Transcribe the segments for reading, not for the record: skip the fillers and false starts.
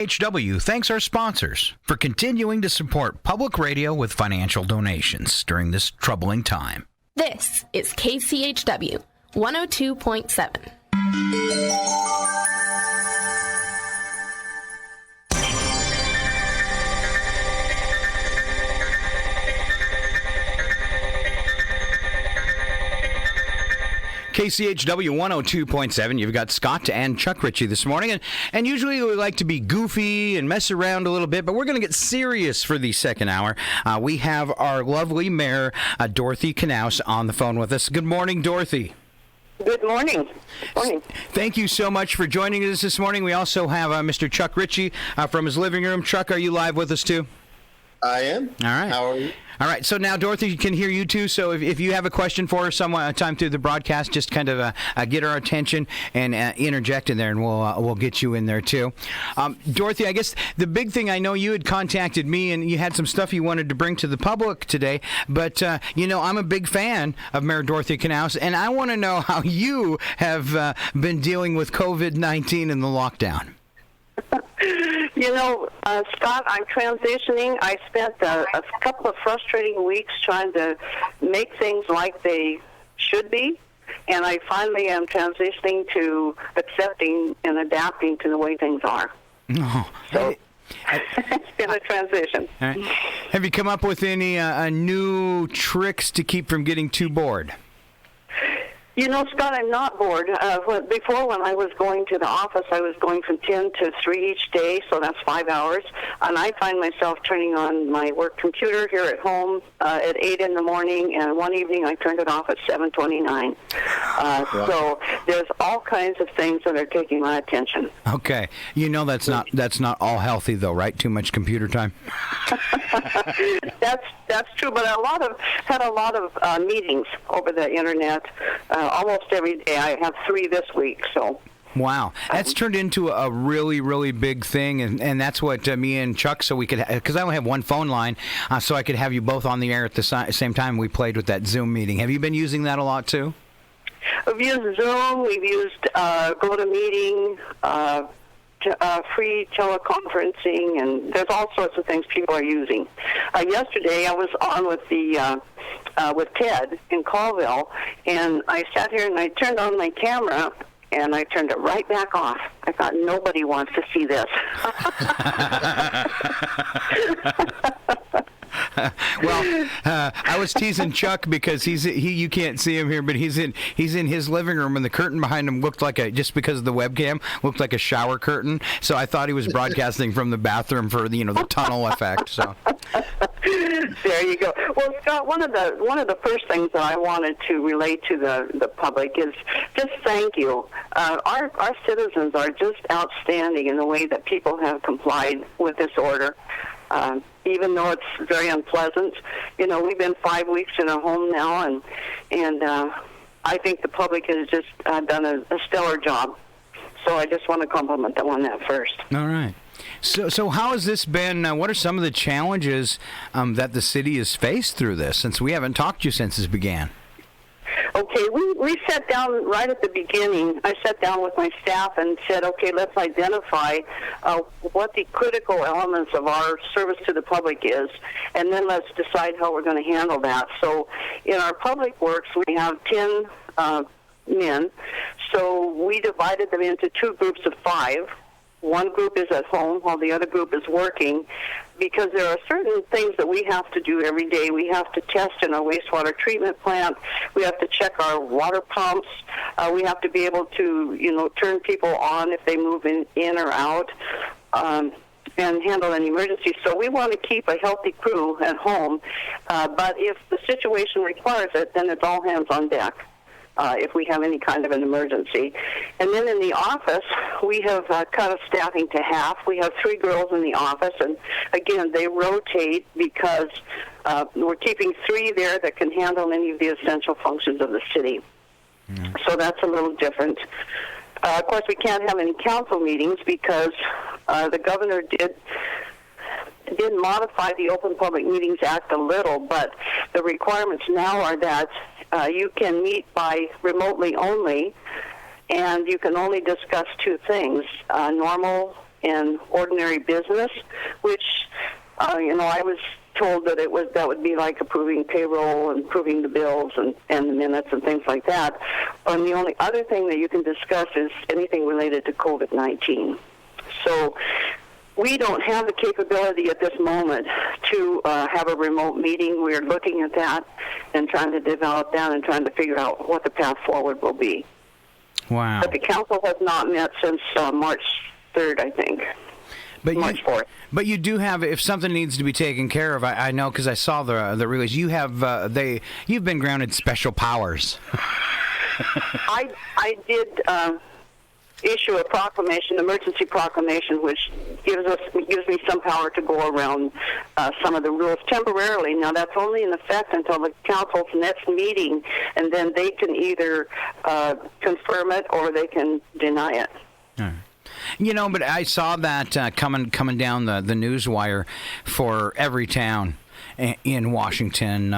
KCHW thanks our sponsors for continuing to support public radio with financial donations during this troubling time. This is KCHW 102.7. KCHW 102.7. You've got Scott and Chuck Ritchie this morning. And usually we like to be goofy and mess around a little bit, but we're going to get serious for the second hour. We have our lovely Mayor, Dorothy Knauss, on the phone with us. Good morning, Dorothy. Good morning. Morning. Thank you so much for joining us this morning. We also have Mr. Chuck Ritchie from his living room. Chuck, are you live with us too? I am. All right. How are you? All right. So now Dorothy can hear you too. So if you have a question for her sometime through the broadcast, just kind of get our attention and interject in there, and we'll get you in there too. Dorothy, I guess the big thing, I know you had contacted me and you had some stuff you wanted to bring to the public today, but I'm a big fan of Mayor Dorothy Knauss, and I want to know how you have been dealing with COVID-19 and the lockdown. Scott, I'm transitioning. I spent a couple of frustrating weeks trying to make things like they should be, and I finally am transitioning to accepting and adapting to the way things are. Oh. So it's been a transition. Right. Have you come up with any new tricks to keep from getting too bored? Scott, I'm not bored. Before, when I was going to the office, I was going from 10 to 3 each day, so that's 5 hours. And I find myself turning on my work computer here at home at 8 in the morning, and one evening I turned it off at 7:29. So there's all kinds of things that are taking my attention. Okay. That's not all healthy, though, right? Too much computer time? That's true, but had a lot of meetings over the internet. Almost every day. I have 3 this week, so. Wow. That's turned into a really, really big thing, and that's what me and Chuck, so we could, because I only have one phone line, so I could have you both on the air at the same time we played with that Zoom meeting. Have you been using that a lot, too? We've used Zoom, we've used GoToMeeting, free teleconferencing, and there's all sorts of things people are using. Yesterday, I was on with with Ted in Colville, and I sat here and I turned on my camera, and I turned it right back off. I thought, nobody wants to see this. Well, I was teasing Chuck because you can't see him here, but he's in his living room, and the curtain behind him looked like just because of the webcam, looked like a shower curtain. So I thought he was broadcasting from the bathroom for the tunnel effect. So there you go. Well, Scott, one of the first things that I wanted to relate to the public is just thank you. Our citizens are just outstanding in the way that people have complied with this order. Even though it's very unpleasant, we've been 5 weeks in a home now, and I think the public has just done a stellar job. So I just want to compliment them on that first. All right. So how has this been? What are some of the challenges that the city has faced through this, since we haven't talked to you since this began? Okay, we sat down right at the beginning. I sat down with my staff and said, okay, let's identify what the critical elements of our service to the public is, and then let's decide how we're going to handle that. So in our public works, we have 10 men, so we divided them into 2 groups of 5. One group is at home while the other group is working, because there are certain things that we have to do every day. We have to test in our wastewater treatment plant. We have to check our water pumps. We have to be able to, turn people on if they move in or out, and handle an emergency. So we want to keep a healthy crew at home. But if the situation requires it, then it's all hands on deck. If we have any kind of an emergency. And then in the office, we have cut our staffing to half. We have 3 girls in the office, and again, they rotate because we're keeping 3 there that can handle any of the essential functions of the city. Mm-hmm. So that's a little different. Of course, we can't have any council meetings because the governor did modify the Open Public Meetings Act a little, but the requirements now are that you can meet by remotely only, and you can only discuss 2 things, normal and ordinary business, which, I was told that that would be like approving payroll and approving the bills and the minutes and things like that. And the only other thing that you can discuss is anything related to COVID-19. So we don't have the capability at this moment to have a remote meeting. We're looking at that and trying to develop that and trying to figure out what the path forward will be. Wow. But the council has not met since March 3rd, I think. March 4th. But you do have, if something needs to be taken care of, I know because I saw the release. You have you've been granted special powers. I did issue a proclamation, emergency proclamation, which gives me some power to go around some of the rules temporarily. Now that's only in effect until the council's next meeting, and then they can either confirm it or they can deny it. All right. But I saw that coming down the news wire for every town in Washington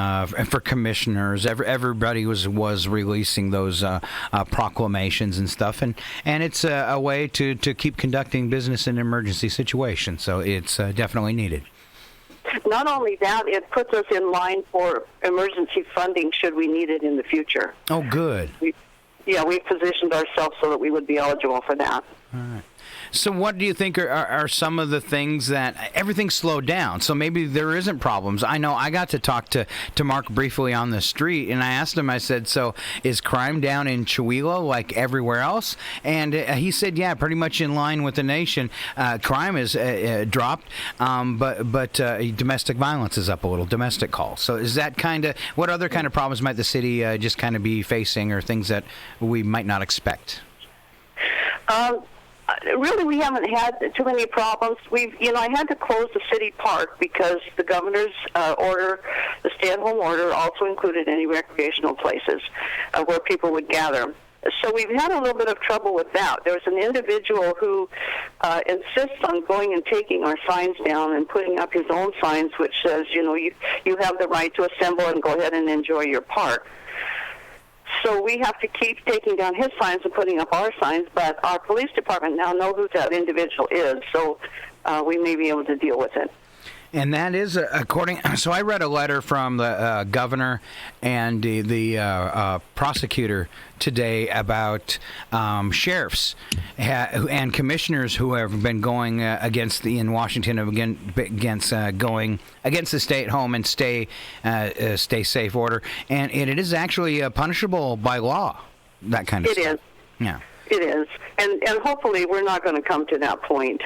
for commissioners. Everybody was releasing those proclamations and stuff, and it's a way to keep conducting business in emergency situations. So it's definitely needed. Not only that, it puts us in line for emergency funding should we need it in the future. Oh, good. We've positioned ourselves so that we would be eligible for that. All right. So what do you think are some of the things that everything's slowed down? So maybe there isn't problems. I know I got to talk to Mark briefly on the street, and I asked him, I said, so is crime down in Chewelah like everywhere else? And he said, yeah, pretty much in line with the nation. Crime is dropped, but domestic violence is up a little, domestic calls. So is that what other kind of problems might the city just kind of be facing, or things that we might not expect? Really, we haven't had too many problems. I had to close the city park because the governor's order, the stay-at-home order, also included any recreational places where people would gather. So we've had a little bit of trouble with that. There's an individual who insists on going and taking our signs down and putting up his own signs, which says, you have the right to assemble and go ahead and enjoy your park. So we have to keep taking down his signs and putting up our signs, but our police department now know who that individual is, so we may be able to deal with it. And that is so I read a letter from the governor and the prosecutor today about sheriffs and commissioners who have been going in Washington against going against the stay-at-home and stay safe order, and it is actually punishable by law. That kind of stuff. It is. Yeah. It is, and hopefully we're not going to come to that point.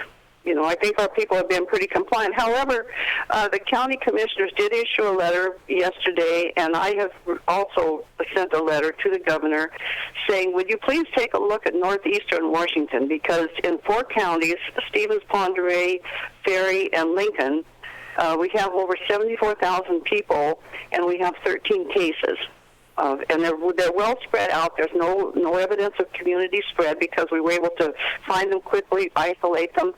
I think our people have been pretty compliant. However, the county commissioners did issue a letter yesterday, and I have also sent a letter to the governor saying, would you please take a look at northeastern Washington, because in 4 counties, Stevens, Ponderay, Ferry, and Lincoln, we have over 74,000 people, and we have 13 cases. And they're well spread out. There's no evidence of community spread because we were able to find them quickly, isolate them,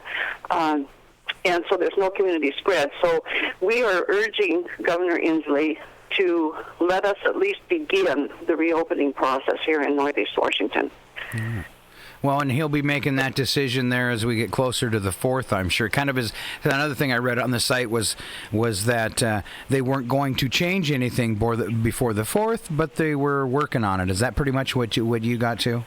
and so there's no community spread. So we are urging Governor Inslee to let us at least begin the reopening process here in Northeast Washington. Mm. Well, and he'll be making that decision there as we get closer to the 4th, I'm sure. Kind of another thing I read on the site was that they weren't going to change anything before the 4th, but they were working on it. Is that pretty much what you got to?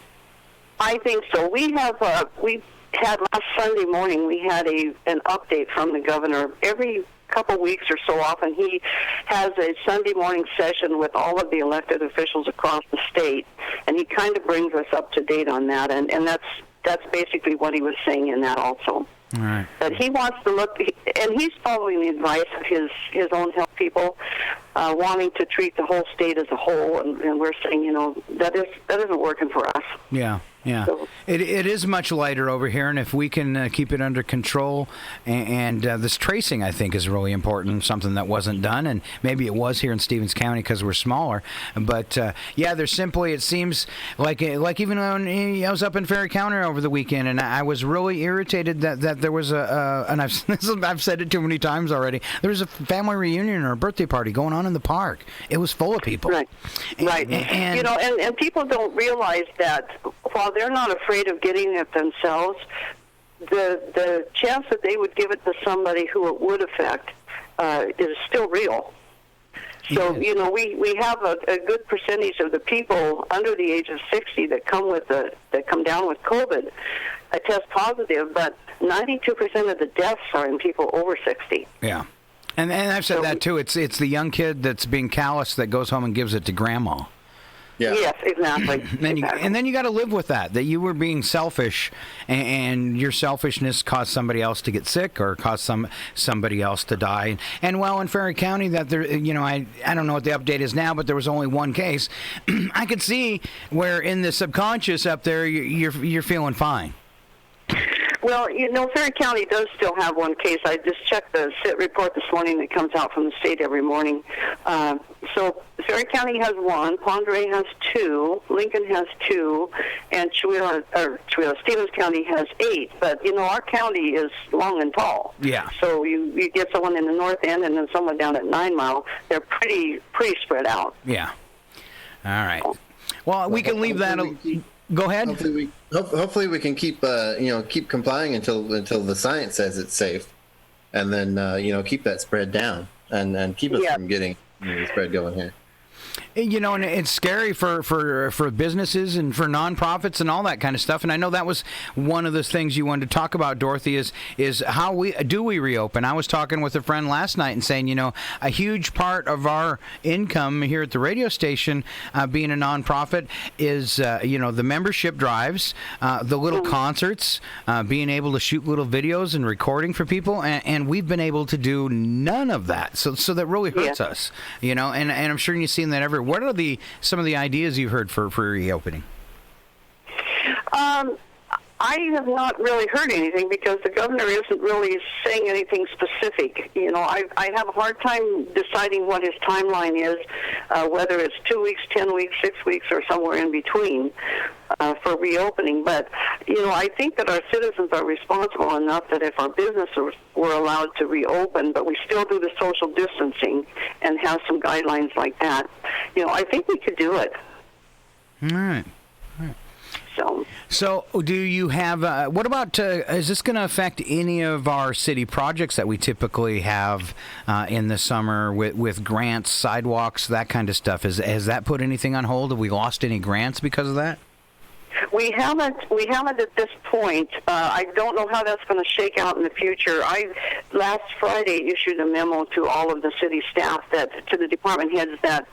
I think so. We had last Sunday morning, we had an update from the governor. Every couple weeks or so often, he has a Sunday morning session with all of the elected officials across the state, and he kind of brings us up to date on that, and that's basically what he was saying in that also. All right. But he wants to look, and he's following the advice of his own health people, wanting to treat the whole state as a whole, and we're saying, that isn't working for us. Yeah. Yeah, so, it is much lighter over here, and if we can keep it under control, and this tracing, I think, is really important, something that wasn't done, and maybe it was here in Stevens County because we're smaller, but there's simply, it seems like even when I was up in Ferry County over the weekend, and I was really irritated that there was and I've said it too many times already, there was a family reunion or a birthday party going on in the park. It was full of people. Right. And people don't realize that while they're not afraid of getting it themselves, the chance that they would give it to somebody who it would affect is still real. So, you know, we have a good percentage of the people under the age of 60 that come down with COVID test positive, but 92% of the deaths are in people over 60. Yeah. And I've said that too. It's the young kid that's being callous that goes home and gives it to grandma. Yeah. Yes, exactly. And then you got to live with that you were being selfish, and your selfishness caused somebody else to get sick or caused somebody else to die. And well, in Ferry County, that there, you know, I don't know what the update is now, but there was only one case. I could see where in the subconscious up there, you're feeling fine. Well, you know, Ferry County does still have one case. I just checked the SIT report this morning that comes out from the state every morning. So Ferry County has one, Ponderay has two, Lincoln has two, and Stevens County has 8. But, you know, our county is long and tall. Yeah. So you get someone in the north end and then someone down at 9 Mile. They're pretty spread out. Yeah. All right. Well, we can leave that. Go ahead. Hopefully we can keep complying until the science says it's safe, and then keep that spread down and keep us from getting the spread going here. You know, and it's scary for businesses and for nonprofits and all that kind of stuff. And I know that was one of the things you wanted to talk about, Dorothy, is how we reopen. I was talking with a friend last night and saying, you know, a huge part of our income here at the radio station, being a nonprofit, is the membership drives, the little concerts, being able to shoot little videos and recording for people, and we've been able to do none of that. So that really hurts us, you know. And I'm sure you've seen that everywhere. What are some of the ideas you've heard for reopening? I have not really heard anything because the governor isn't really saying anything specific. You know, I have a hard time deciding what his timeline is, whether it's 2 weeks, 10 weeks, 6 weeks, or somewhere in between for reopening. But, you know, I think that our citizens are responsible enough that if our businesses were allowed to reopen, but we still do the social distancing and have some guidelines like that, you know, I think we could do it. All right. So do you have, what about, is this going to affect any of our city projects that we typically have in the summer with grants, sidewalks, that kind of stuff? Has that put anything on hold? Have we lost any grants because of that? We haven't at this point. I don't know how that's going to shake out in the future. I last Friday issued a memo to all of the city staff to the department heads that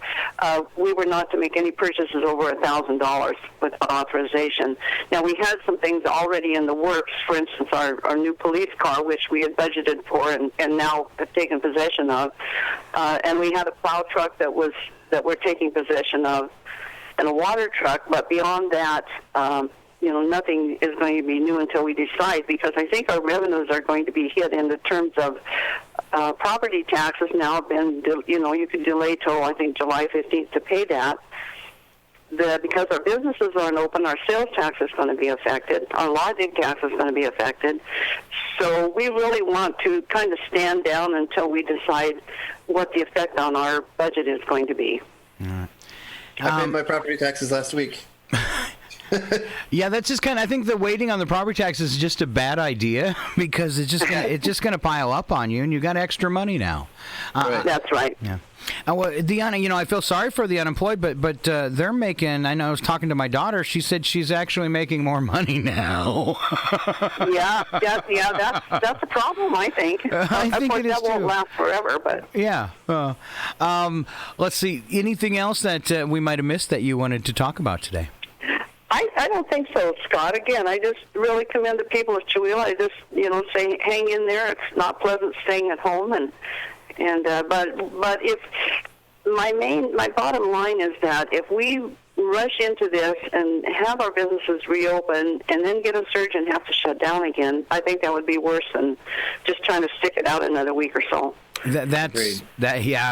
we were not to make any purchases over $1,000 without authorization. Now, we had some things already in the works. For instance, our new police car, which we had budgeted for and now have taken possession of, and we had a plow truck that we're taking possession of, and a water truck, but beyond that, nothing is going to be new until we decide, because I think our revenues are going to be hit in the terms of property taxes now have been, you can delay till, I think, July 15th to pay that. Because our businesses aren't open, our sales tax is going to be affected. Our lodging tax is going to be affected. So we really want to kind of stand down until we decide what the effect on our budget is going to be. I paid my property taxes last week. Yeah, that's just kind of, I think the waiting on the property taxes is just a bad idea, because it's just going to pile up on you, and you got extra money now. Right. That's right. Yeah. Well, Deanna, I feel sorry for the unemployed, but they're making, I know I was talking to my daughter, she said she's actually making more money now. Yeah, that's a problem, I think. I think it is that won't last forever, but... Yeah. Let's see, anything else that we might have missed that you wanted to talk about today? I don't think so, Scott. Again, I just really commend the people of Chewelah. I just, say hang in there. It's not pleasant staying at home, but if my bottom line is that if we rush into this and have our businesses reopen and then get a surge and have to shut down again, I think that would be worse than just trying to stick it out another week or so. Yeah,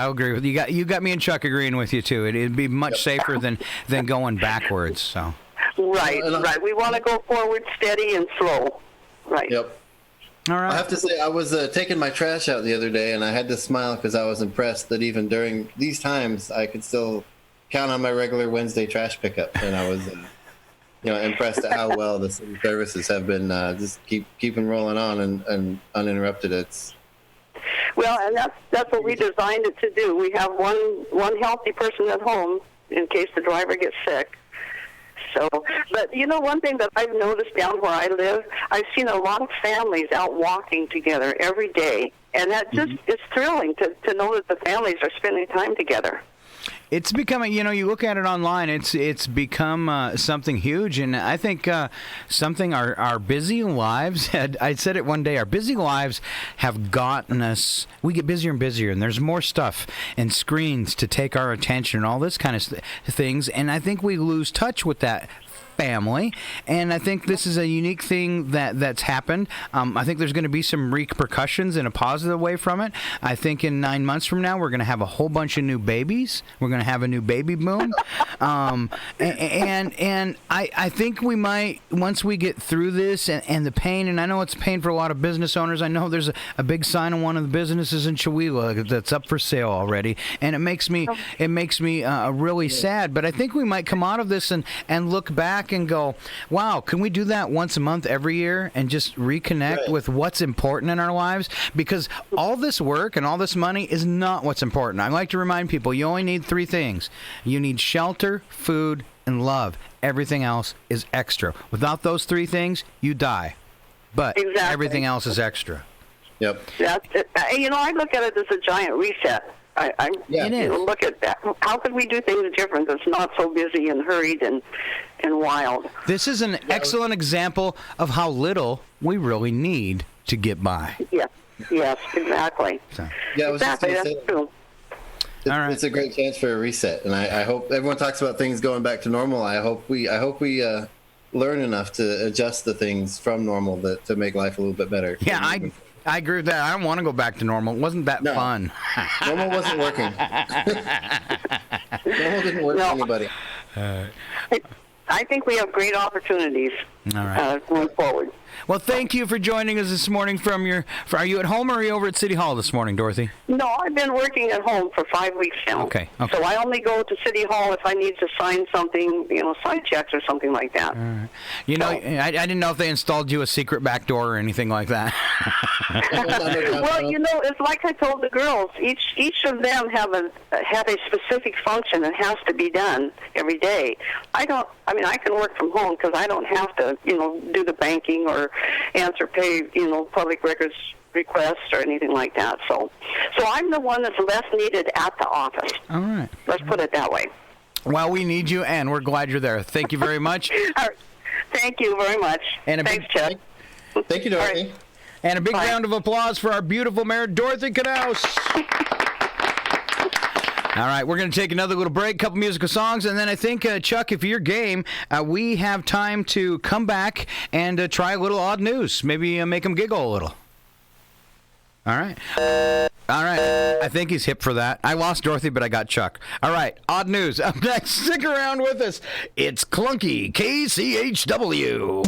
I agree with you. You got me and Chuck agreeing with you too. It'd be much safer than going backwards. So. Right. We want to go forward steady and slow. Right. Yep. All right. I have to say, I was taking my trash out the other day, and I had to smile because I was impressed that even during these times, I could still count on my regular Wednesday trash pickup. And I was, impressed at how well the city services have been just keeping rolling on and uninterrupted. Well, and that's what we designed it to do. We have one healthy person at home in case the driver gets sick. So, but one thing that I've noticed down where I live, I've seen a lot of families out walking together every day, and that just is thrilling to know that the families are spending time together. It's becoming, you look at it online, it's become something huge, and I think something our busy lives, I said it one day, our busy lives have gotten us, we get busier and busier, and there's more stuff and screens to take our attention and all this kind of things, and I think we lose touch with that family, and I think this is a unique thing that's happened. I think there's going to be some repercussions in a positive way from it. I think in 9 months from now, we're going to have a whole bunch of new babies. We're going to have a new baby boom. And I think we might, once we get through this and the pain, and I know it's pain for a lot of business owners. I know there's a big sign on one of the businesses in Chewelah that's up for sale already, and it makes me really sad. But I think we might come out of this and look back and go, wow, can we do that once a month every year and just reconnect with what's important in our lives? Because all this work and all this money is not what's important. I like to remind people, you only need 3 things. You need shelter, food, and love. Everything else is extra. Without those 3 things, you die. But everything else is extra. Yep. That's it. I look at it as a giant reset. It is. Look at that. How could we do things different that's not so busy and hurried and wild? This is an excellent example of how little we really need to get by. Yes, exactly. So. Yeah, I was exactly, just that's true. All right. It's a great chance for a reset, and I hope everyone talks about things going back to normal. I hope we learn enough to adjust the things from normal to make life a little bit better. Yeah, I agree with that. I don't want to go back to normal. It wasn't that fun. Normal wasn't working. Normal didn't work for anybody. I think we have great opportunities going forward. Well, thank you for joining us this morning are you at home or are you over at City Hall this morning, Dorothy? No, I've been working at home for 5 weeks now. Okay. So I only go to City Hall if I need to sign something, sign checks or something like that. Right. I didn't know if they installed you a secret back door or anything like that. Well, it's like I told the girls. Each of them have a specific function that has to be done every day. I can work from home because I don't have to, do the banking or answer public records requests or anything like that. So I'm the one that's less needed at the office. All right. Let's put it that way. Well, we need you, and we're glad you're there. Thank you very much. All right. Thank you very much. Thanks, Chuck. Thank you, Dorothy. Right. And a big round of applause for our beautiful mayor, Dorothy Knauss. All right, we're going to take another little break, couple musical songs, and then I think, Chuck, if you're game, we have time to come back and try a little odd news. Maybe make them giggle a little. All right. I think he's hip for that. I lost Dorothy, but I got Chuck. All right, odd news. Up next, stick around with us. It's Clunky KCHW.